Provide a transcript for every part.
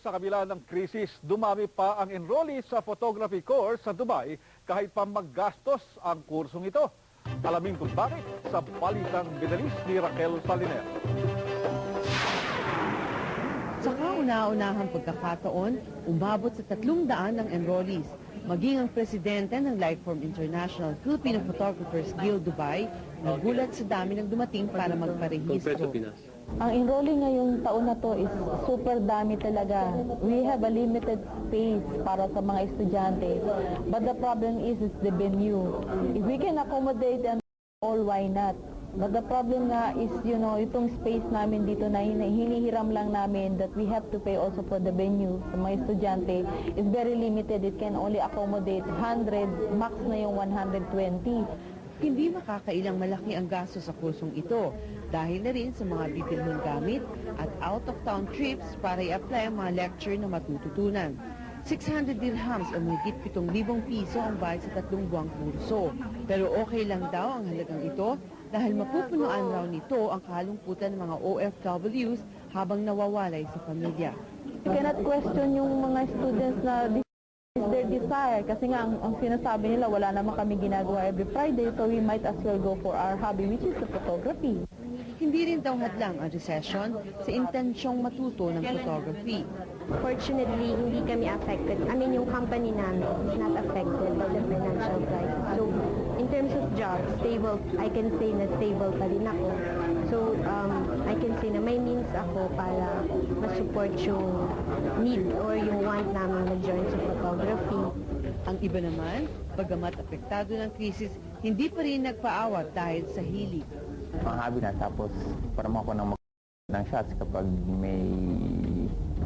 sa kabila ng krisis, dumami pa ang enrollees sa photography course sa Dubai kahit pa maggastos ang kursong ito. Alamin kung bakit sa Balitang Bidalis ni Raquel Saliner. Sa kauna-unahang pagkakataon, umabot sa 300 ang enrollees. Maging ang presidente ng Lifeform International Filipino Photographers Guild Dubai, nagulat sa dami ng dumating para magparehistro. Ang enrolling ngayong taon na to is super dami talaga. We have a limited space para sa mga estudyante. But the problem is the venue. If we can accommodate them all, why not? But the problem nga is, itong space namin dito na hinihiram lang namin that we have to pay also for the venue sa mga estudyante is very limited. It can only accommodate 100, max na yung 120. Hindi makakailang malaki ang gasto sa kursong ito dahil na rin sa mga bibilhing gamit at out-of-town trips para i-apply ang mga lecture na matututunan. 600 dirhams o mahigit 7,000 piso ang bayad sa 3 buwang kurso. Pero okay lang daw ang halagang ito dahil mapupunuan raw nito ang kalungkutan ng mga OFWs habang nawawalay sa pamilya. You cannot question yung mga students na this is their desire kasi nga ang sinasabi nila wala naman kami ginagawa every Friday, so we might as well go for our hobby, which is the photography. Hindi rin daw hadlang ang recession sa intensyong matuto ng photography. Fortunately, hindi kami affected. I mean, yung company namin is not affected by the financial crisis. So, in terms of jobs, stable, I can say na stable pa rin ako. So, I can say na may means ako para ma-support yung need or yung want namin na-join sa photography. Ang iba naman, bagamat apektado ng krisis, hindi pa rin nagpaawat dahil sa hilig. Mga hobby na, tapos parang ako ng shots kapag may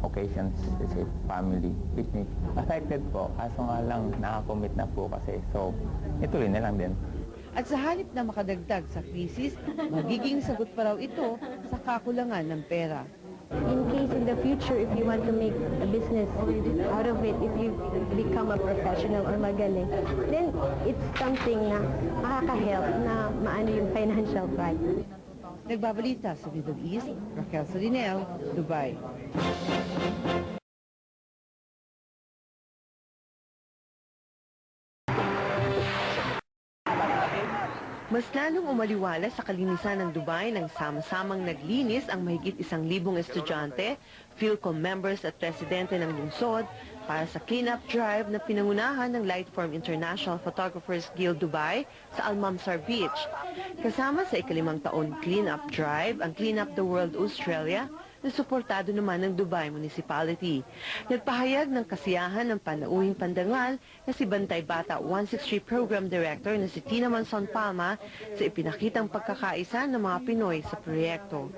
occasions, kasi family, picnic. Affected po, kaso nga lang nakakommit na po kasi, so ituloy na lang din. At sa halip na makadagdag sa krisis, magiging sagot pa raw ito sa kakulangan ng pera. In case in the future, if you want to make a business out of it, if you become a professional or magaling, then it's something na makaka-help na maano yung financial crisis. Nagbabalita sa Middle East, Raquel Salinel, Dubai. Mas lalong umaliwala sa kalinisan ng Dubai nang sama-samang naglinis ang mahigit 1,000 estudyante, PhilCom members at presidente ng lungsod para sa clean-up drive na pinangunahan ng Lifeform International Photographers Guild Dubai sa Al-Mamsar Beach. Kasama sa ika-5 taon clean-up drive ang Clean Up the World Australia na suportado naman ng Dubai Municipality. Nagpahayag ng kasiyahan ng panauhing pandangal na si Bantay Bata 163 Program Director na si Tina Manson Palma sa ipinakitang pagkakaisa ng mga Pinoy sa proyekto.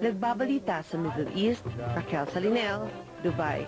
Nagbabalita sa Middle East, Raquel Salinel, Dubai.